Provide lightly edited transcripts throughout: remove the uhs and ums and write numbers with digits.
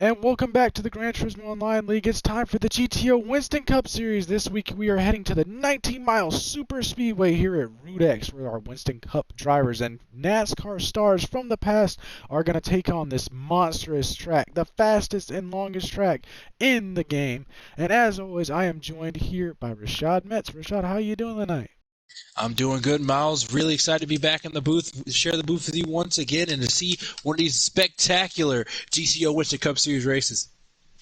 And welcome back to the Gran Turismo Online League. It's time for the GTO Winston Cup Series. This week we are heading to the 19-mile super speedway here at Route X, where our Winston Cup drivers and NASCAR stars from the past are going to take on this monstrous track, the fastest and longest track in the game. And as always, I am joined here by Rashad Metz. Rashad, how are you doing tonight? I'm doing good, Miles. Really excited to be back in the booth, share the booth with you once again, and to see one of these spectacular GTO Winston Cup Series races.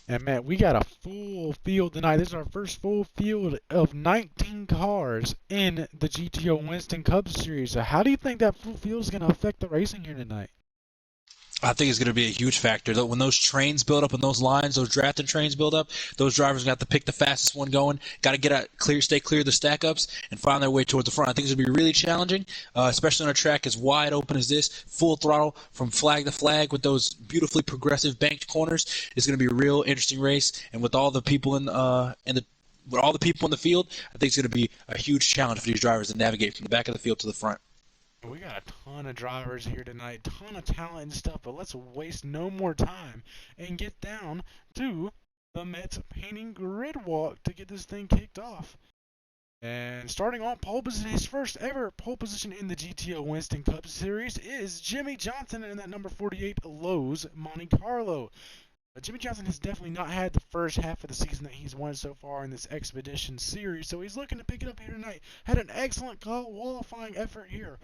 And man, we got a full field tonight. This is our first full field of 19 cars in the GTO Winston Cup Series. So how do you think that full field is going to affect the racing here tonight? I think it's going to be a huge factor. When those trains build up and those lines, those drafting trains build up, those drivers got to pick the fastest one going. Got to get out, stay clear of the stack ups, and find their way towards the front. I think it's going to be really challenging, especially on a track as wide open as this, full throttle from flag to flag with those beautifully progressive banked corners. It's going to be a real interesting race, and with all the people in the field, I think it's going to be a huge challenge for these drivers to navigate from the back of the field to the front. We got a ton of drivers here tonight, ton of talent and stuff, but let's waste no more time and get down to the Mets painting grid walk to get this thing kicked off. And starting on pole position, his first ever pole position in the GTO Winston Cup Series is Jimmy Johnson in that number 48 Lowe's Monte Carlo. Jimmy Johnson has definitely not had the first half of the season that he's won so far in this Expedition Series, so he's looking to pick it up here tonight. Had an excellent qualifying effort here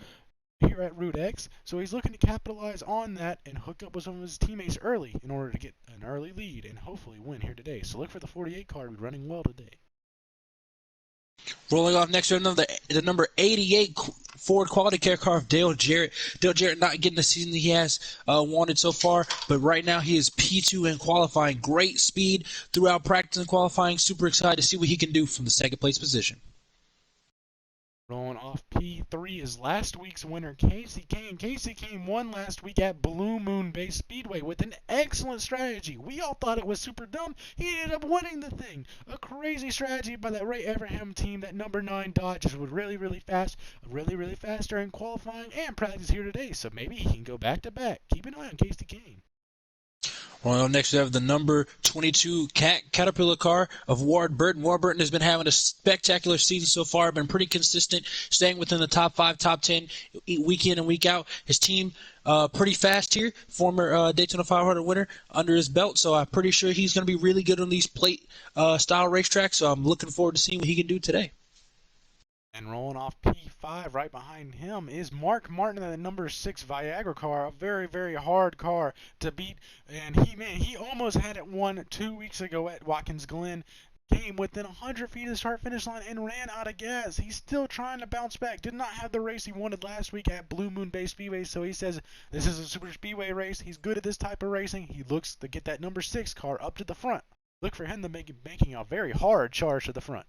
at Route X, so he's looking to capitalize on that and hook up with some of his teammates early in order to get an early lead and hopefully win here today. So look for the 48 car to be running well today. Rolling off next to the number 88 Ford Quality Care car of Dale Jarrett. Dale Jarrett not getting the season he has wanted so far, but right now he is P2 in qualifying. Great speed throughout practice and qualifying. Super excited to see what he can do from the second place position. Rolling off P3 is last week's winner, Casey Kane. Casey Kane won last week at Blue Moon Bay Speedway with an excellent strategy. We all thought it was super dumb. He ended up winning the thing. A crazy strategy by that Ray Everham team. That number 9 Dodge was really fast, really fast during qualifying and practice here today. So maybe he can go back to back. Keep an eye on Casey Kane. Well, next we have the number 22 Caterpillar car of Ward Burton. Ward Burton has been having a spectacular season so far, been pretty consistent, staying within the top 5, top 10 week in and week out. His team pretty fast here, former Daytona 500 winner under his belt, so I'm pretty sure he's going to be really good on these plate style racetracks, so I'm looking forward to seeing what he can do today. And rolling off P5 right behind him is Mark Martin in the number 6 Viagra car, a very hard car to beat. And he almost had it won 2 weeks ago at Watkins Glen. Came within 100 feet of the start finish line and ran out of gas. He's still trying to bounce back. Did not have the race he wanted last week at Blue Moon Bay Speedway, so he says this is a super speedway race. He's good at this type of racing. He looks to get that number 6 car up to the front. Look for him to making a very hard charge to the front.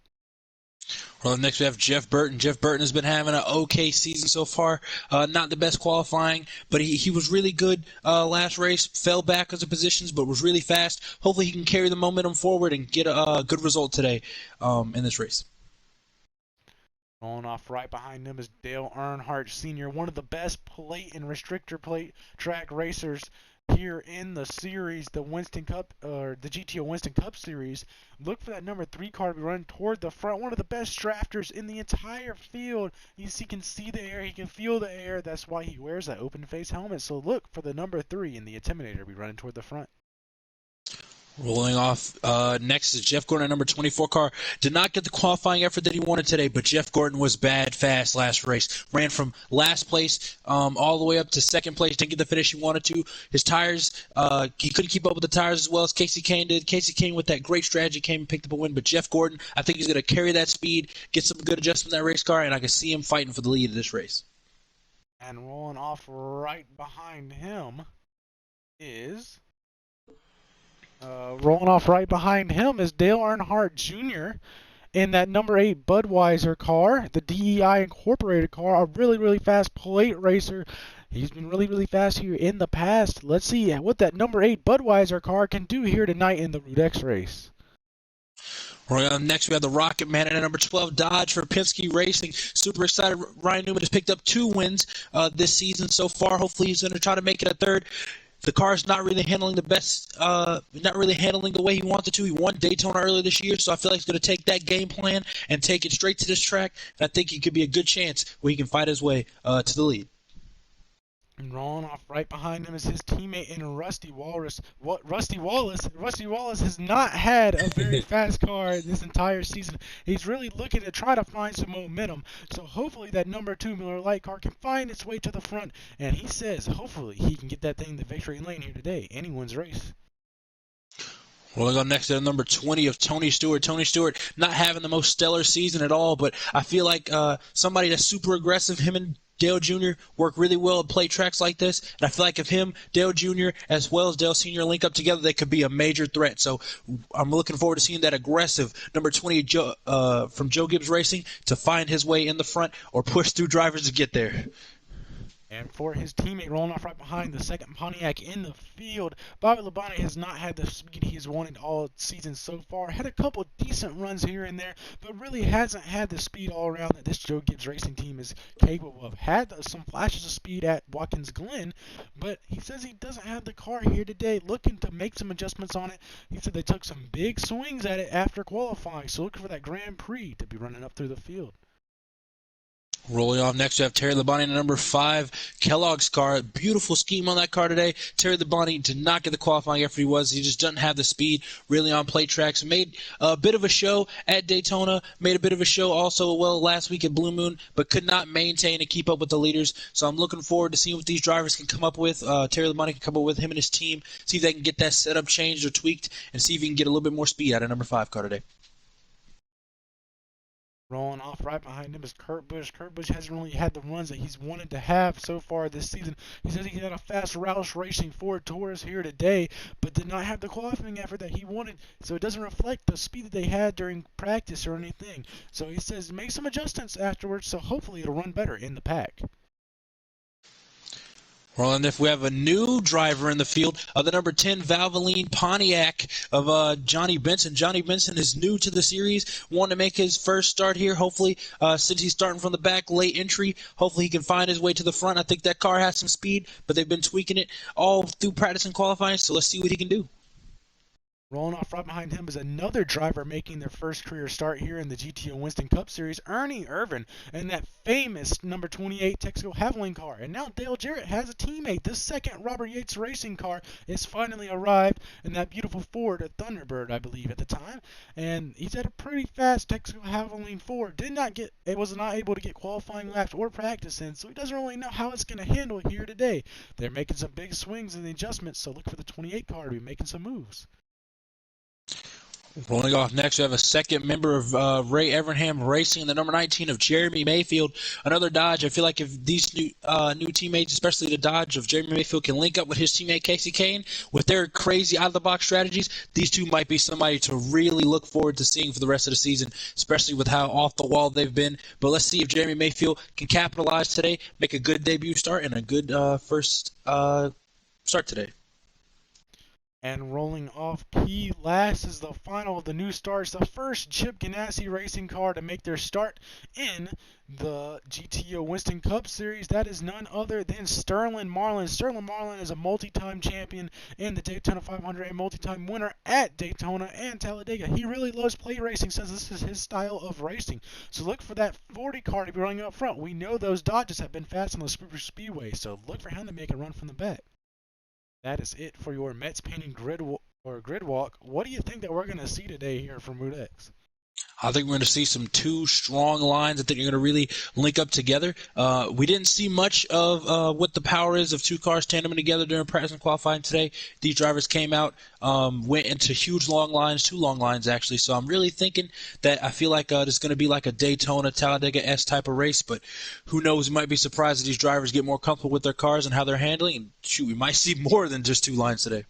Well, next we have Jeff Burton. Jeff Burton has been having an okay season so far. Not the best qualifying, but he was really good last race. Fell back as a positions, but was really fast. Hopefully he can carry the momentum forward and get a good result today in this race. Rolling off right behind him is Dale Earnhardt Sr., one of the best plate and restrictor plate track racers here in the series, the Winston Cup, or the GTO Winston Cup Series. Look for that number 3 car to be running toward the front. One of the best drafters in the entire field. He can see the air, he can feel the air. That's why he wears that open face helmet. So look for the number 3 in the Intimidator to be running toward the front. Rolling off next is Jeff Gordon, number 24 car. Did not get the qualifying effort that he wanted today, but Jeff Gordon was bad fast last race. Ran from last place all the way up to second place. Didn't get the finish he wanted to. His tires, he couldn't keep up with the tires as well as Casey Kane did. Casey Kane with that great strategy came and picked up a win, but Jeff Gordon, I think he's going to carry that speed, get some good adjustment in that race car, and I can see him fighting for the lead of this race. And rolling off right behind him is... rolling off right behind him is Dale Earnhardt Jr. in that number 8 Budweiser car, the DEI Incorporated car, a really fast plate racer. He's been really fast here in the past. Let's see what that number 8 Budweiser car can do here tonight in the Route X race. Next, we have the Rocket Man and number 12 Dodge for Penske Racing. Super excited. Ryan Newman has picked up 2 wins this season so far. Hopefully, he's going to try to make it a third. the car's not really handling the best, not really handling the way he wants it to. He won Daytona earlier this year, so I feel like he's going to take that game plan and take it straight to this track. And I think he could be a good chance where he can fight his way to the lead. And rolling off right behind him is his teammate in Rusty Wallace. Rusty Wallace has not had a very fast car this entire season. He's really looking to try to find some momentum. So hopefully that number 2 Miller Lite car can find its way to the front. And he says hopefully he can get that thing to victory lane here today. Anyone's race. Rolling on next to number 20 of Tony Stewart. Tony Stewart not having the most stellar season at all, but I feel like somebody that's super aggressive, him and Dale Jr. work really well at play tracks like this, and I feel like if him, Dale Jr., as well as Dale Sr. link up together, they could be a major threat. So I'm looking forward to seeing that aggressive number 20 from Joe Gibbs Racing to find his way in the front or push through drivers to get there. And for his teammate rolling off right behind, the second Pontiac in the field, Bobby Labonte has not had the speed he's wanted all season so far. Had a couple decent runs here and there, but really hasn't had the speed all around that this Joe Gibbs Racing team is capable of. Had some flashes of speed at Watkins Glen, but he says he doesn't have the car here today. Looking to make some adjustments on it. He said they took some big swings at it after qualifying, so looking for that Grand Prix to be running up through the field. Rolling off next, we have Terry Labonte in number 5, Kellogg's car. Beautiful scheme on that car today. Terry Labonte did not get the qualifying effort he was. He just doesn't have the speed really on plate tracks. Made a bit of a show at Daytona. Made a bit of a show also last week at Blue Moon, but could not maintain and keep up with the leaders. So I'm looking forward to seeing what these drivers can come up with. Terry Labonte can come up with him and his team, see if they can get that setup changed or tweaked, and see if he can get a little bit more speed out of number 5 car today. Rolling off right behind him is Kurt Busch. Kurt Busch hasn't really had the runs that he's wanted to have so far this season. He says he had a fast Roush Racing Ford Taurus here today, but did not have the qualifying effort that he wanted, so it doesn't reflect the speed that they had during practice or anything. So he says make some adjustments afterwards, so hopefully it'll run better in the pack. Well, and if we have a new driver in the field, the number 10 Valvoline Pontiac of Johnny Benson. Johnny Benson is new to the series, wanting to make his first start here. Hopefully, since he's starting from the back, late entry, hopefully he can find his way to the front. I think that car has some speed, but they've been tweaking it all through practice and qualifying, so let's see what he can do. Rolling off right behind him is another driver making their first career start here in the GTO Winston Cup Series, Ernie Irvin, and that famous number 28 Texaco Havoline car. And now Dale Jarrett has a teammate. The second Robert Yates Racing car is finally arrived in that beautiful Ford, a Thunderbird, I believe, at the time. And he's had a pretty fast Texaco Havoline Ford. Was not able to get qualifying laps or practice in, so he doesn't really know how it's going to handle here today. They're making some big swings in the adjustments, so look for the 28 car to be making some moves. Rolling off next, we have a second member of Ray Evernham Racing, the number 19 of Jeremy Mayfield, another Dodge. I feel like if these new teammates, especially the Dodge of Jeremy Mayfield, can link up with his teammate Casey Kane with their crazy out-of-the-box strategies, these two might be somebody to really look forward to seeing for the rest of the season, especially with how off-the-wall they've been. But let's see if Jeremy Mayfield can capitalize today, make a good debut start, and a good first start today. And rolling off key last is the final of the new starts, the first Chip Ganassi racing car to make their start in the GTO Winston Cup Series. That is none other than Sterling Marlin. Sterling Marlin is a multi-time champion in the Daytona 500 and multi-time winner at Daytona and Talladega. He really loves play racing, says this is his style of racing. So look for that 40 car to be running up front. We know those Dodges have been fast on the Super Speedway, so look for him to make a run from the back. That is it for your Mets painting grid walk. What do you think that we're going to see today here from Route X? I think we're going to see some two strong lines. I think you're going to really link up together. We didn't see much of what the power is of two cars tandeming together during practice and qualifying today. These drivers came out, went into huge long lines, two long lines actually. So I'm really thinking that I feel like it's going to be like a Daytona, Talladega-esque type of race. But who knows? We might be surprised if these drivers get more comfortable with their cars and how they're handling. And shoot, we might see more than just two lines today.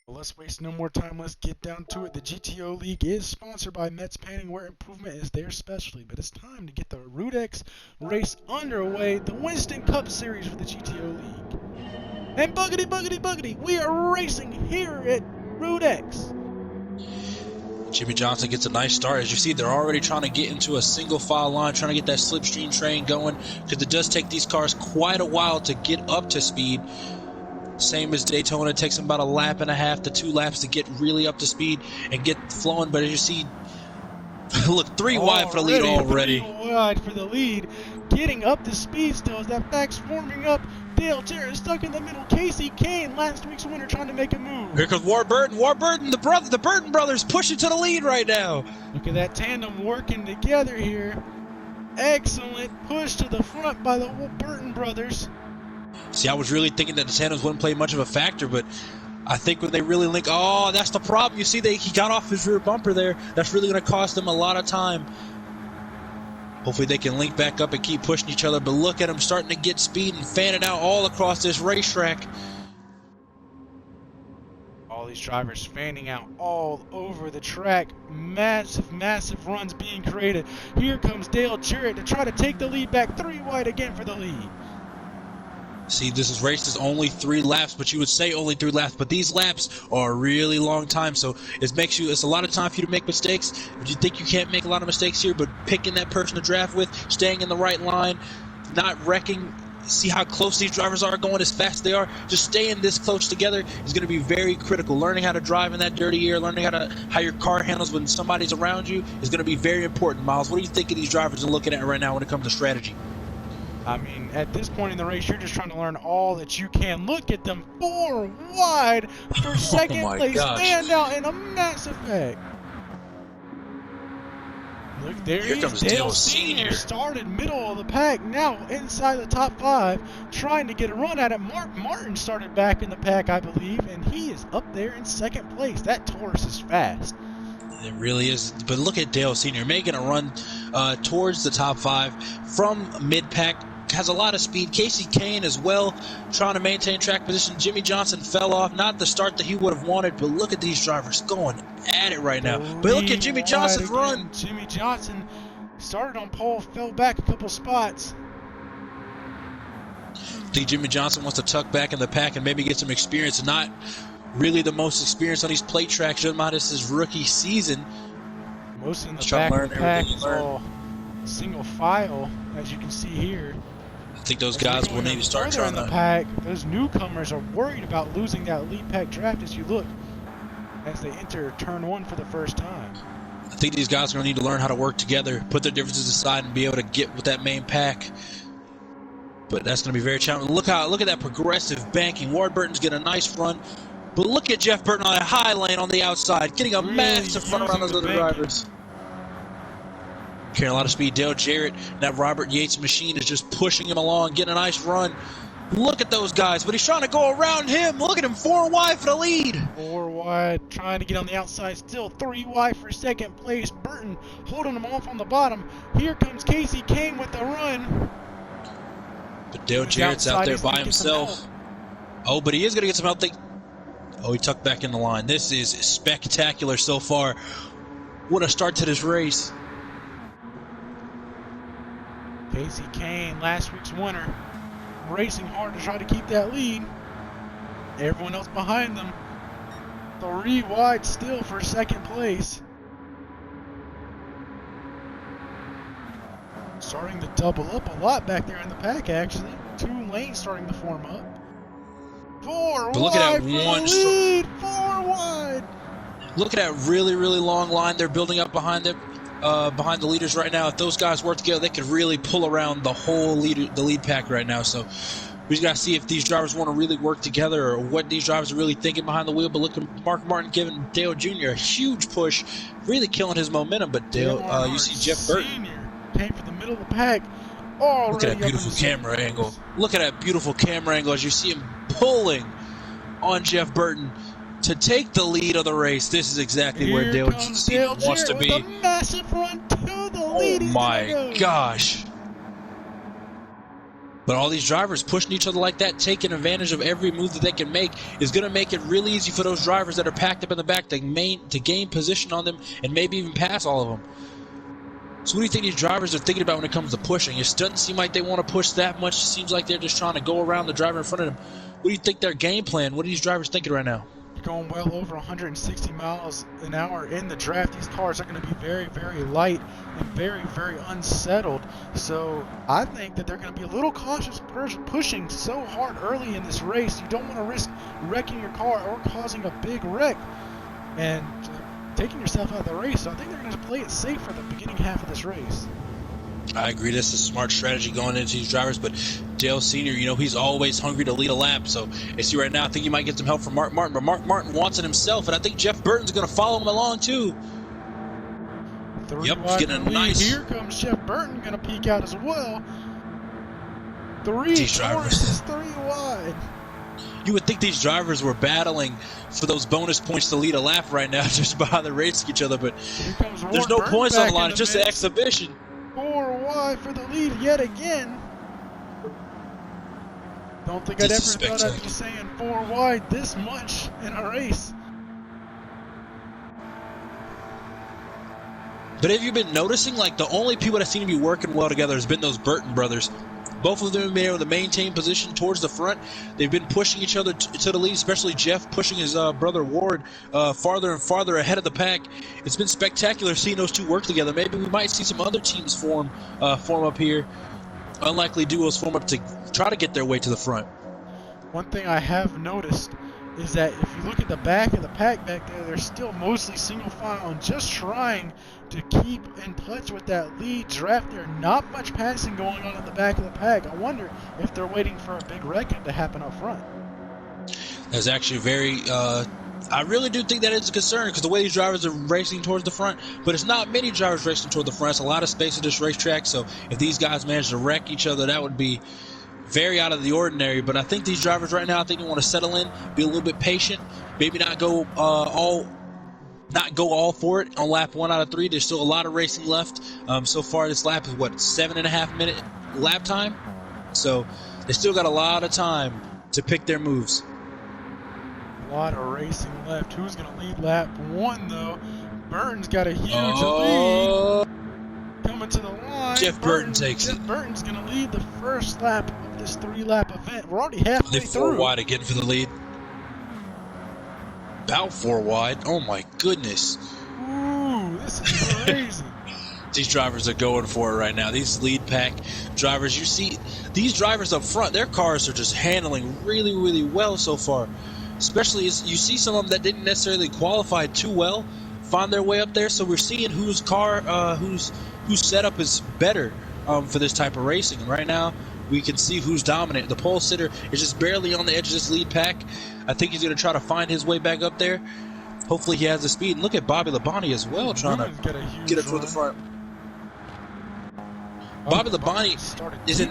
Well, let's waste no more time. Let's get down to it. The GTO League is sponsored by Mets Painting, where improvement is their specialty. But it's time to get the Route X race underway. The Winston Cup Series for the GTO League. And buggity, we are racing here at Route X. Jimmy Johnson gets a nice start. As you see, they're already trying to get into a single file line, trying to get that slipstream train going, because it does take these cars quite a while to get up to speed. Same as Daytona. It takes them about a lap and a half to 2 laps to get really up to speed and get flowing. But as you see, look, 3 wide for the lead already. 3 wide for the lead. Getting up to speed still as that back's warming up. Dale Jarrett stuck in the middle. Casey Kane, last week's winner, trying to make a move. Here comes Warburton. Warburton, the Burton brothers pushing to the lead right now. Look at that tandem working together here. Excellent push to the front by the Burton brothers. See, I was really thinking that the tandems wouldn't play much of a factor, but I think when they really link, oh, that's the problem. You see, he got off his rear bumper there. That's really going to cost them a lot of time. Hopefully they can link back up and keep pushing each other, but look at them starting to get speed and fanning out all across this racetrack. All these drivers fanning out all over the track. Massive, massive runs being created. Here comes Dale Jarrett to try to take the lead back. 3 wide again for the lead. See, this race is only 3 laps, but you would say only 3 laps, but these laps are a really long time, so it's a lot of time for you to make mistakes. If you think you can't make a lot of mistakes here, but picking that person to draft with, staying in the right line, not wrecking, see how close these drivers are going as fast as they are, just staying this close together is going to be very critical. Learning how to drive in that dirty air, learning how your car handles when somebody's around you is going to be very important. Miles, what do you think of these drivers are looking at right now when it comes to strategy? I mean, at this point in the race, you're just trying to learn all that you can. Look at them, 4 wide for second place. Gosh. Stand out in a massive pack. Look, there Here he comes is. Dale Dale Sr. started middle of the pack, now inside the top 5, trying to get a run at it. Mark Martin started back in the pack, I believe, and he is up there in second place. That Taurus is fast. It really is. But look at Dale Sr. making a run towards the top 5 from mid-pack. Has a lot of speed. Casey Kane as well, trying to maintain track position. Jimmy Johnson fell off. Not the start that he would have wanted, but look at these drivers going at it right now. But look at Jimmy Johnson's run. Jimmy Johnson started on pole, fell back a couple spots. I think Jimmy Johnson wants to tuck back in the pack and maybe get some experience. Not really the most experience on these plate tracks. Shouldn't mind his rookie season. Most in the back of the pack is all single file, as you can see here. I think those guys will need to start trying the pack. Those newcomers are worried about losing that lead pack draft as you look as they enter turn 1 for the first time. I think these guys are going to need to learn how to work together, put their differences aside, and be able to get with that main pack. But that's going to be very challenging. Look at that progressive banking. Warburton's getting a nice run. But look at Jeff Burton on that high lane on the outside, getting a massive run around those other drivers. Carrying a lot of speed. Dale Jarrett, that Robert Yates machine is just pushing him along, getting a nice run. Look at those guys, but he's trying to go around him. Look at him, 4 wide for the lead. 4 wide, trying to get on the outside, still 3 wide for second place. Burton holding him off on the bottom. Here comes Casey Kane with the run. But Dale Jarrett's out there by himself. Oh, but he is going to get some help. Oh, he tucked back in the line. This is spectacular so far. What a start to this race. Casey Kane, last week's winner, racing hard to try to keep that lead. Everyone else behind them. 3 wide still for second place. Starting to double up a lot back there in the pack, actually. 2 lanes starting to form up. 4 but wide look at that for one the lead. 4 wide. Look at that really, really long line they're building up behind them. Behind the leaders right now. If those guys work together, they could really pull around the whole lead pack right now. So we just got to see if these drivers want to really work together or what these drivers are really thinking behind the wheel. But look at Mark Martin giving Dale Jr. a huge push, really killing his momentum. But Dale, you see Jeff Burton. Senior came from the middle of the pack. Look at that beautiful camera angle. Look at that beautiful camera angle as you see him pulling on Jeff Burton to take the lead of the race. This is exactly where Dale wants to be. With a massive run to the lead. Oh my gosh. But all these drivers pushing each other like that, taking advantage of every move that they can make, is going to make it really easy for those drivers that are packed up in the back to gain position on them and maybe even pass all of them. So what do you think these drivers are thinking about when it comes to pushing? It doesn't seem like they want to push that much. It seems like they're just trying to go around the driver in front of them. What do you think their game plan? What are these drivers thinking right now? going well over 160 miles an hour in the draft. These cars are going to be very, very light and very, very unsettled. So I think that they're going to be a little cautious pushing so hard early in this race. You don't want to risk wrecking your car or causing a big wreck and taking yourself out of the race. So I think they're going to play it safe for the beginning half of this race. I agree. This is a smart strategy going into these drivers, but Dale Sr., he's always hungry to lead a lap. So I see right now, I think he might get some help from Mark Martin, but Mark Martin wants it himself, and I think Jeff Burton's going to follow him along too. Yep, he's getting a nice. Here comes Jeff Burton, going to peek out as well. These drivers is 3 wide. You would think these drivers were battling for those bonus points to lead a lap right now, just by how they're racing each other. But there's no points on the line; it's just an exhibition. 4 wide for the lead yet again. Don't think I'd ever thought I'd be saying 4 wide this much in a race. But have you been noticing, like, the only people that seem to be working well together has been those Burton brothers. Both of them have been able to maintain position towards the front. They've been pushing each other to the lead, especially Jeff pushing his brother Ward farther and farther ahead of the pack. It's been spectacular seeing those two work together. Maybe we might see some other teams form up here. Unlikely duos form up to try to get their way to the front. One thing I have noticed is that if you look at the back of the pack back there, they're still mostly single file and just trying to keep in touch with that lead draft there. Not much passing going on at the back of the pack. I wonder if they're waiting for a big wrecking to happen up front. That's actually very... I really do think that is a concern because the way these drivers are racing towards the front, but it's not many drivers racing toward the front. It's a lot of space at this racetrack, so if these guys manage to wreck each other, that would be very out of the ordinary. But I think these drivers right now, I think they want to settle in, be a little bit patient, maybe not go all for it on lap 1 out of 3. There's still a lot of racing left. So far, this lap is 7.5 minute lap time, so they still got a lot of time to pick their moves. A lot of racing left. Who's going to lead lap 1 though? Burton's got a huge lead. Coming to the line. Jeff Burton takes it. Jeff Burton's going to lead the first lap of this 3-lap event. We're already halfway through. 4 wide again for the lead. About 4 wide. Oh my goodness. Ooh, this is crazy. These drivers are going for it right now. These lead pack drivers, you see, these drivers up front, their cars are just handling really, really well so far. Especially as you see some of them that didn't necessarily qualify too well find their way up there. So we're seeing whose car, whose setup is better for this type of racing. And right now, we can see who's dominant. The pole sitter is just barely on the edge of this lead pack. I think he's going to try to find his way back up there. Hopefully he has the speed. And look at Bobby Labonte as well, trying to get up toward the front. Bobby Labonte is in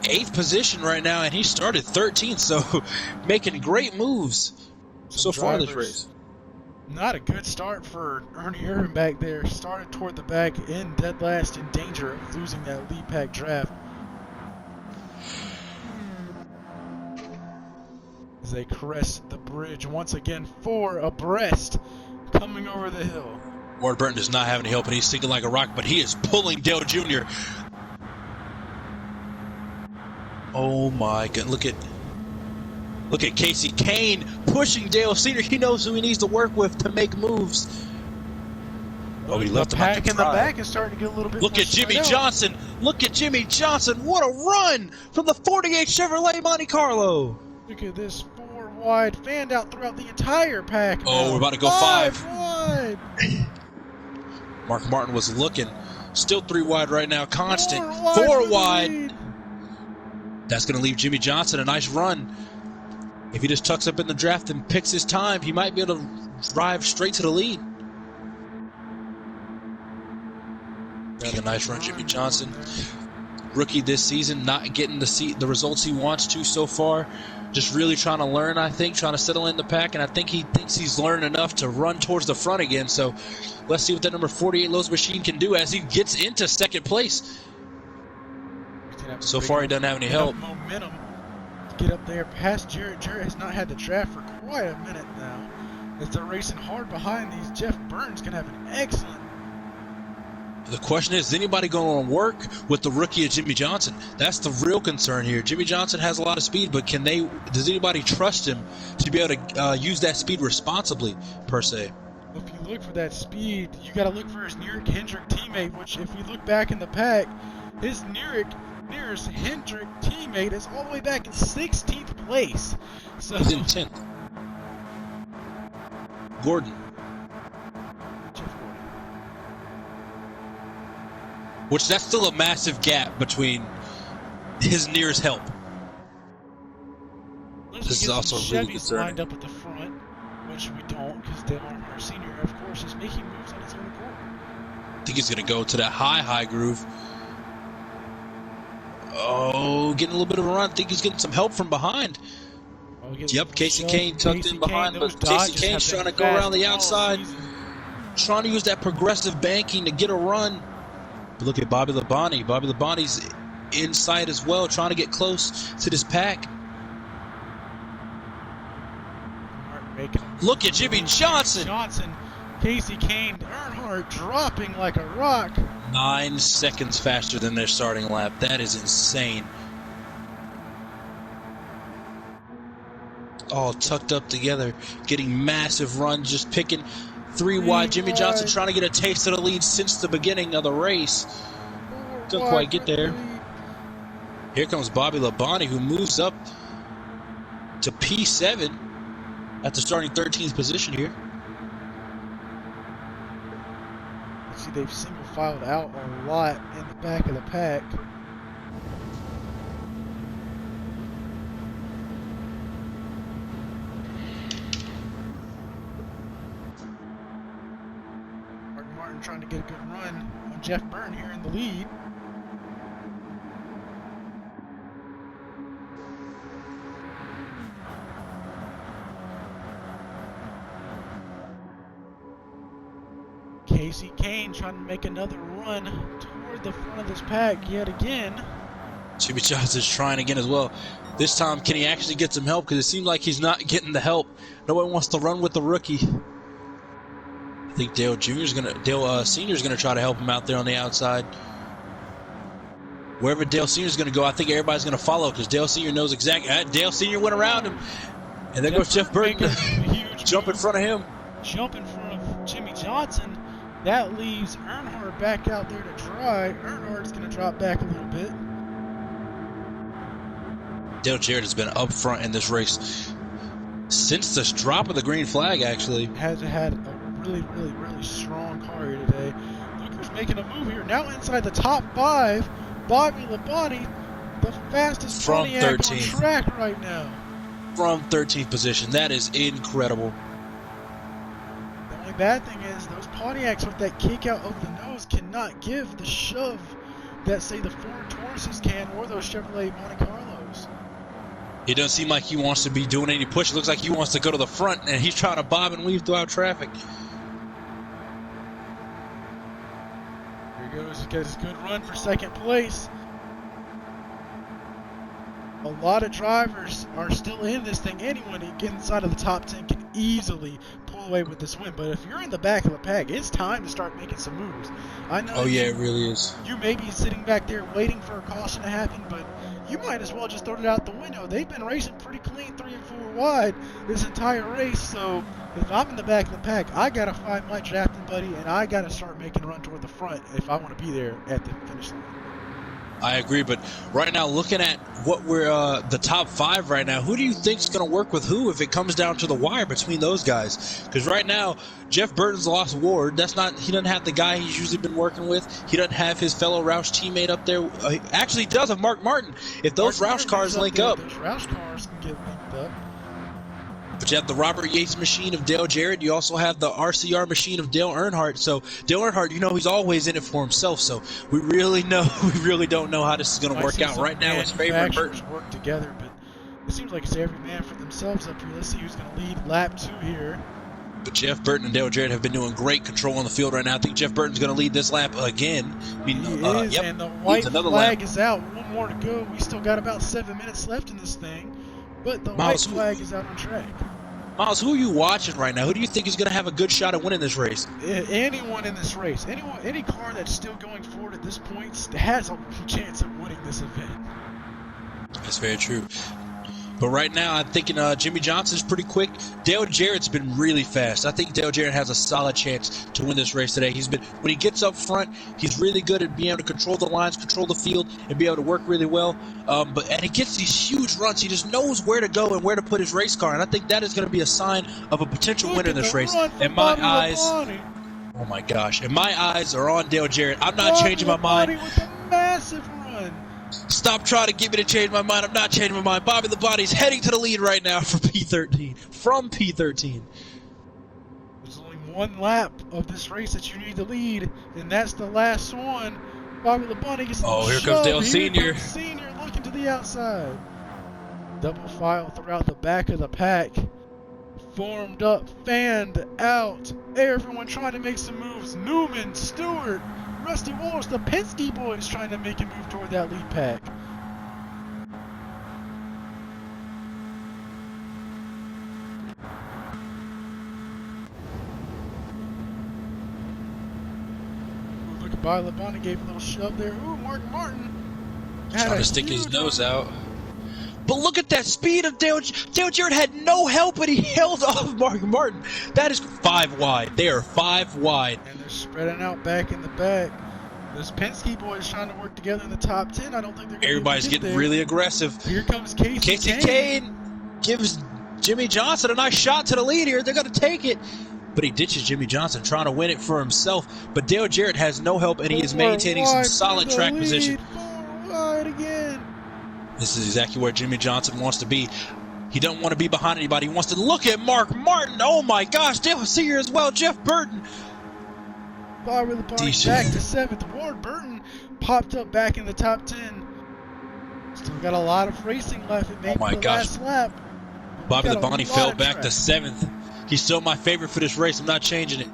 8th position right now, and he started 13th, so making great moves so far this race. Not a good start for Ernie Irvin back there. Started toward the back in dead last, in danger of losing that lead pack draft. As they crest the bridge once again, 4 abreast coming over the hill. Ward Burton does not have any help, and he's sinking like a rock, but he is pulling Dale Jr. Oh my god, look at Casey Kane pushing Dale Sr. He knows who he needs to work with to make moves. Oh, he left him out to pack in the back is starting to get a little bit Look at Jimmy Johnson. Look at Jimmy Johnson. What a run from the 48 Chevrolet Monte Carlo. Look at this 4 wide fanned out throughout the entire pack. Oh, we're about to go 5 wide. Mark Martin was looking. Still 3 wide right now. Constant. 4 wide. That's going to leave Jimmy Johnson a nice run. If he just tucks up in the draft and picks his time, he might be able to drive straight to the lead. Another nice run, Jimmy Johnson. Rookie this season, not getting the results he wants to so far. Just really trying to learn, I think, trying to settle in the pack, and I think he thinks he's learned enough to run towards the front again. So let's see what that number 48 Lowe's machine can do as he gets into 2nd place. So far, he doesn't have any help. Momentum to get up there past Jarrett. Jarrett has not had the draft for quite a minute now. As they're racing hard behind these, Jeff Burton's going to have an excellent The question is anybody going to work with the rookie of Jimmy Johnson? That's the real concern here. Jimmy Johnson has a lot of speed, but does anybody trust him to be able to use that speed responsibly, per se? If you look for that speed, you got to look for his Hendrick teammate, which if we look back in the pack, his nearest Hendrick teammate is all the way back in 16th place. So he's in 10th. Gordon. Which that's still a massive gap between his nearest help. This is also really concerning. Lined up at the front, which we don't, because Dale Earnhardt Sr., of course, is making moves on his own accord. I think he's going to go to that high groove. Oh, getting a little bit of a run. I think he's getting some help from behind. Yep, Casey Kane tucked in behind, but Casey Kane's trying to go around the outside, trying to use that progressive banking to get a run. But look at Bobby Labonte. Bobby Labonte's inside as well, trying to get close to this pack. Look at Jimmy Johnson. Casey Kane, Earnhardt dropping like a rock. 9 seconds faster than their starting lap. That is insane. All tucked up together, getting massive runs, just picking three wide. Jimmy Johnson trying to get a taste of the lead since the beginning of the race. Couldn't quite get there. Here comes Bobby Labonte, who moves up to P7 at the starting 13th position here. See, they've single filed out a lot in the back of the pack. Martin trying to get a good run on Jeff Burton here in the lead. Casey Kane trying to make another run toward the front of this pack yet again. Jimmy Johnson's trying again as well. This time, can he actually get some help? Because it seems like he's not getting the help. No one wants to run with the rookie. I think Dale Sr.'s gonna try to help him out there on the outside. Wherever Dale Sr.'s gonna go, I think everybody's gonna follow because Dale Sr. knows exactly. Dale Sr. went around him, and there goes Jeff Burton. Jump in front of him. Jump in front of Jimmy Johnson. That leaves Earnhardt back out there to dry. Earnhardt's going to drop back a little bit. Dale Jarrett has been up front in this race since the drop of the green flag, actually. Has had a really strong car here today. Look who's making a move here. Now inside the top 5, Bobby Labonte, the fastest Pontiac on track right now. From 13th position. That is incredible. The only bad thing is those Pontiacs with that kick out of the nose cannot give the shove that, say, the Ford Tauruses can or those Chevrolet Monte Carlos. It doesn't seem like he wants to be doing any push. It looks like he wants to go to the front, and he's trying to bob and weave throughout traffic. Here he goes. He gets a good run for second place. A lot of drivers are still in this thing. Anyone who gets inside of the top 10 can easily pull away with this win. But if you're in the back of the pack, it's time to start making some moves. I know. Oh, yeah, it really is. You may be sitting back there waiting for a caution to happen, but you might as well just throw it out the window. They've been racing pretty clean 3 and 4 wide this entire race. So if I'm in the back of the pack, I got to find my drafting buddy, and I got to start making a run toward the front if I want to be there at the finish line. I agree, but right now, looking at what we're the top 5 right now, who do you think's going to work with who if it comes down to the wire between those guys? Because right now, Jeff Burton's lost Ward. He doesn't have the guy he's usually been working with. He doesn't have his fellow Roush teammate up there. Actually, he does have Mark Martin. If those Roush cars link up, those Roush cars can get linked up. But you have the Robert Yates machine of Dale Jarrett. You also have the RCR machine of Dale Earnhardt. So Dale Earnhardt, he's always in it for himself. So we really don't know how this is going to work out. Right now, it's favored Burton. Work together, but it seems like it's every man for themselves up here. Let's see who's going to lead lap 2 here. But Jeff Burton and Dale Jarrett have been doing great control on the field right now. I think Jeff Burton's going to lead this lap again. He is, and the white flag is out. One more to go. We still got about 7 minutes left in this thing, but the white flag is out on track. Miles, who are you watching right now? Who do you think is going to have a good shot at winning this race? Anyone in this race, any car that's still going forward at this point has a chance of winning this event. That's very true. But right now, I'm thinking Jimmy Johnson's pretty quick. Dale Jarrett's been really fast. I think Dale Jarrett has a solid chance to win this race today. When he gets up front, he's really good at being able to control the lines, control the field, and be able to work really well. And he gets these huge runs. He just knows where to go and where to put his race car. And I think that is going to be a sign of a potential winner in this race. And my eyes, oh my gosh, and my eyes are on Dale Jarrett. I'm not changing my mind. With a massive run. Stop trying to get me to change my mind. I'm not changing my mind. Bobby Labonte's heading to the lead right now for P13. From P13. There's only one lap of this race that you need to lead, and that's the last one. Bobby Labonte gets here comes Dale Sr. Here comes Sr. looking to the outside. Double file throughout the back of the pack. Formed up, fanned out. Everyone trying to make some moves. Newman, Stewart, Rusty Walsh, the Penske boys trying to make a move toward that lead pack. Ooh, look at Bobby Labonte gave a little shove there. Ooh, Mark Martin. Trying to stick his nose out. But look at that speed of Dale Jarrett had no help, but he held off Mark Martin. That is 5 wide. They are 5 wide. And they're spreading out back in the back. Those Penske boys trying to work together in the top 10. I don't think they're going to Everybody's getting there. Really aggressive. Here comes Casey Kane gives Jimmy Johnson a nice shot to the lead here. They're going to take it. But he ditches Jimmy Johnson, trying to win it for himself. But Dale Jarrett has no help, and he is maintaining some solid track position. 4 wide again. This is exactly where Jimmy Johnson wants to be. He doesn't want to be behind anybody. He wants to look at Mark Martin. Oh my gosh, Dale Sr. as well. Jeff Burton. Bobby Labonte back to 7th. Ward Burton popped up back in the top 10. Still got a lot of racing left. It may be the last lap. Bobby Labonte fell back to 7th. He's still my favorite for this race. I'm not changing it.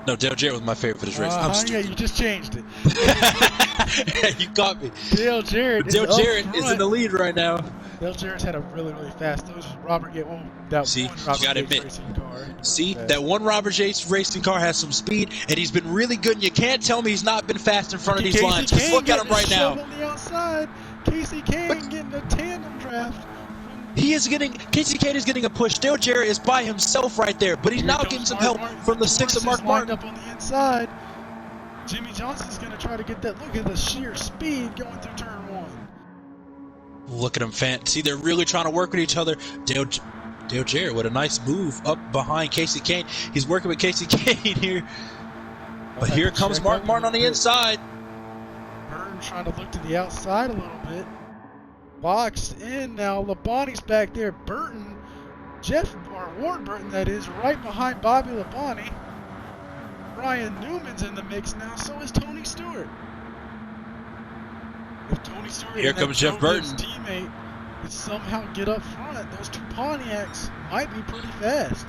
No, Dale Jarrett was my favorite for this race. I'm stupid. Yeah, you just changed it. You got me. Dale Jarrett is in the lead right now. Dale Jarrett's had a really, really fast. Those Robert Yates, racing car. See, that one Robert Yates racing car has some speed, and he's been really good. And you can't tell me he's not been fast in front of these lines. Because look at him right now. On the outside, Casey Kane getting a tandem draft. Casey Kane is getting a push. Dale Jarrett is by himself right there, but he's now getting some help from the 6 of Mark Martin. Up on the inside. Jimmy Johnson's going to try to get that. Look at the sheer speed going through turn 1. Look at him, fan. See, they're really trying to work with each other. Dale Jarrett with a nice move up behind Casey Kane. He's working with Casey Kane here. But here comes Mark Martin on the inside. Burton trying to look to the outside a little bit. Boxed in now. Labonte's back there. Burton, Ward Burton, that is, right behind Bobby Labonte. Brian Newman's in the mix now. So is Tony Stewart. If Tony Stewart here comes Jeff Burton, teammate, could somehow get up front, those 2 Pontiacs might be pretty fast.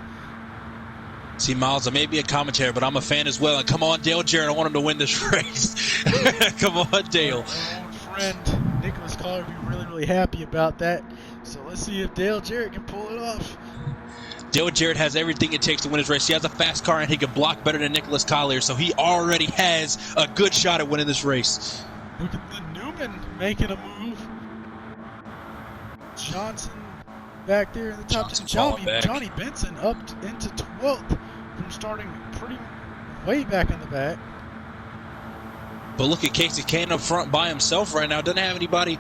See, Miles, I may be a commentator, but I'm a fan as well. And come on, Dale Jarrett, I want him to win this race. Come on, Dale. Our old friend Nicholas Collier would be really, really happy about that. So let's see if Dale Jarrett can pull it off. Dale Jarrett has everything it takes to win his race. He has a fast car, and he can block better than Nicholas Collier, so he already has a good shot at winning this race. Look at the Newman making a move. Johnson back there in the top 10. Johnny Benson up into 12th from starting pretty way back in the back. But look at Casey Kane up front by himself right now. Doesn't have anybody.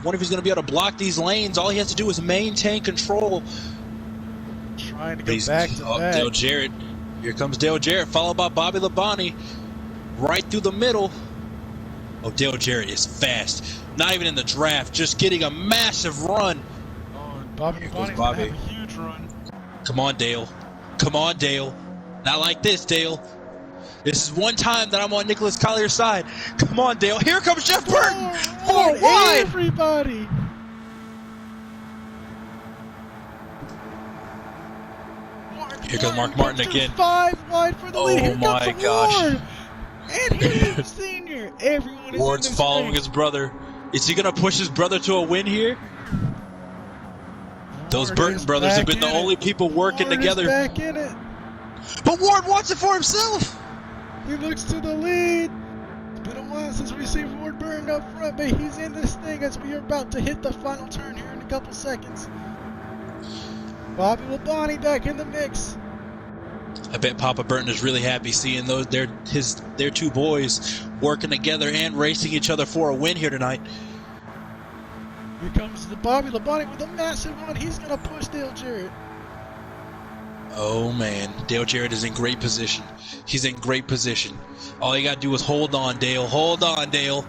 Wonder if he's going to be able to block these lanes. All he has to do is maintain control. Trying to go back to back. Dale Jarrett. Here comes Dale Jarrett, followed by Bobby Labonte. Right through the middle. Oh, Dale Jarrett is fast. Not even in the draft, just getting a massive run. Oh, and Bobby Labonte's going to have a huge run. Come on, Dale. Come on, Dale. Not like this, Dale. This is one time that I'm on Nicholas Collier's side. Come on, Dale. Here comes Jeff Burton. 4 wide. Everybody. Here comes Mark Martin again. 5 wide for the lead. Here my gosh. Ward. And here's Senior. Everyone is Ward's following his brother. Is he going to push his brother to a win here? Those Ward Burton is brothers have back been the in only it. people working Ward together. Is back in it. But Ward wants it for himself. He looks to the lead. It's been a while since we see Ward Burton up front, but he's in this thing as we are about to hit the final turn here in a couple seconds. Bobby Labonte back in the mix. I bet Papa Burton is really happy seeing their two boys working together and racing each other for a win here tonight. Here comes the Bobby Labonte with a massive one. He's going to push Dale Jarrett. Oh, man. Dale Jarrett is in great position. He's in great position. All you got to do is hold on, Dale. Hold on, Dale.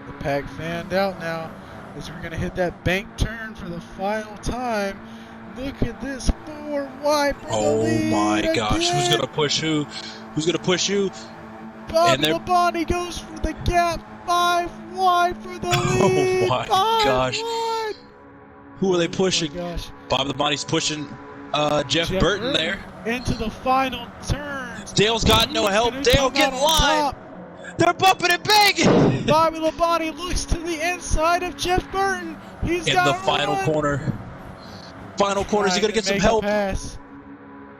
The pack fanned out now as we're going to hit that bank turn for the final time. Look at this, 4 wide for the lead. Oh, my gosh. Again. Who's going to push who? Who's going to push who? Bobby Labonte goes for the gap. 5 wide for the lead. Oh, my 5 gosh. wide. Who are they pushing? Oh, my gosh. Bobby Labonte's pushing Jeff Burton there. Into the final turn. Dale's got no help. Dale, get in line. They're bumping and banging. Bobby Labonte looks to the inside of Jeff Burton. He's in got the final corner. Final corner. Is he going to get some help? Pass.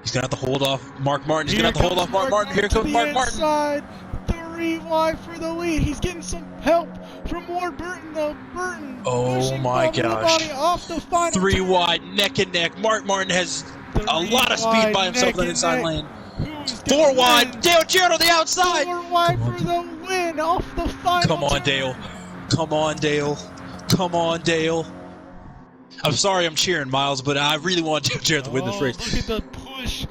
He's going to have to hold off Mark Martin. He's going to have to hold off Mark Martin. Here comes Mark Martin. 3 wide for the lead. He's getting some help from Ward Burton, though. Burton. Oh my gosh. Off the final 3 turn. wide, neck and neck. Mark Martin has a lot of speed by himself in the inside lane. 4 wide. Dale Jarrett on the outside. 4 wide for the win off the final Come on, turn. Dale. Come on, Dale. Come on, Dale. I'm sorry I'm cheering, Miles, but I really want Dale Jarrett to win this race. Look at the push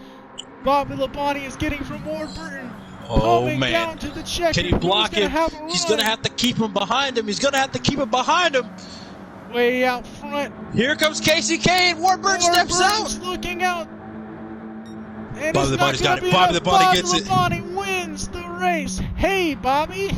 Bobby Labonte is getting from Ward Burton. Oh, man. Down to the check. Can he block him? He's going to have to keep him behind him. He's going to have to keep him behind him. Way out front. Here comes Casey Kane. Ward Burton steps out. Looking out. And Bobby Labonte's got it. Bobby Labonte gets it. Bobby Labonte wins the race. Hey, Bobby.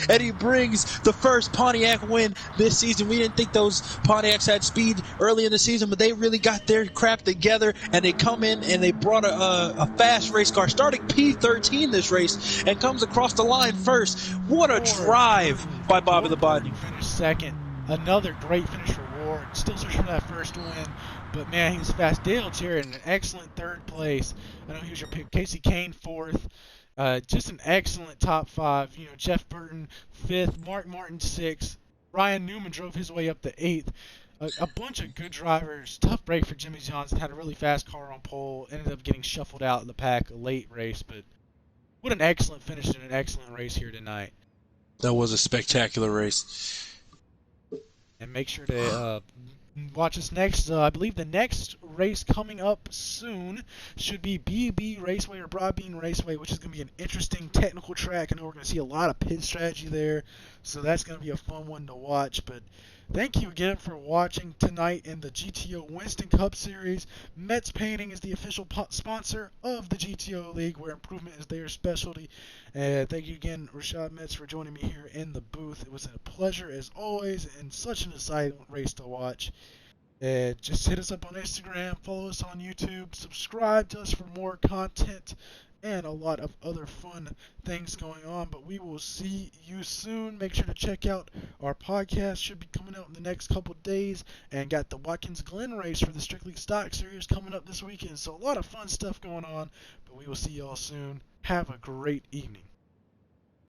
And he brings the first Pontiac win this season. We didn't think those Pontiacs had speed early in the season, but they really got their crap together, and they come in and they brought a fast race car, starting P13 this race, and comes across the line first. What a drive by Bobby Labonte. Finished second. Another great finish for Ward. Still searching for that first win, but man, he was fast. Dale Jarrett in an excellent third place. I know he was your pick. Casey Kane fourth. Just an excellent top 5. You know, Jeff Burton 5th, Mark Martin 6th, Ryan Newman drove his way up to 8th. A bunch of good drivers. Tough break for Jimmy Johnson. Had a really fast car on pole. Ended up getting shuffled out of the pack a late race, but what an excellent finish and an excellent race here tonight. That was a spectacular race. And make sure to watch us next. I believe the next race coming up soon should be BB Raceway or Broadbean Raceway, which is going to be an interesting technical track. I know we're going to see a lot of pit strategy there, so that's going to be a fun one to watch. But thank you again for watching tonight in the GTO Winston Cup Series. Metz Painting is the official sponsor of the GTO League, where improvement is their specialty. Thank you again, Rashad Metz, for joining me here in the booth. It was a pleasure as always, and such an exciting race to watch. Just hit us up on Instagram, follow us on YouTube, subscribe to us for more content, and a lot of other fun things going on. But we will see you soon. Make sure to check out our podcast. Should be coming out in the next couple days. And got the Watkins Glen race for the Strictly Stock Series coming up this weekend. So a lot of fun stuff going on. But we will see y'all soon. Have a great evening.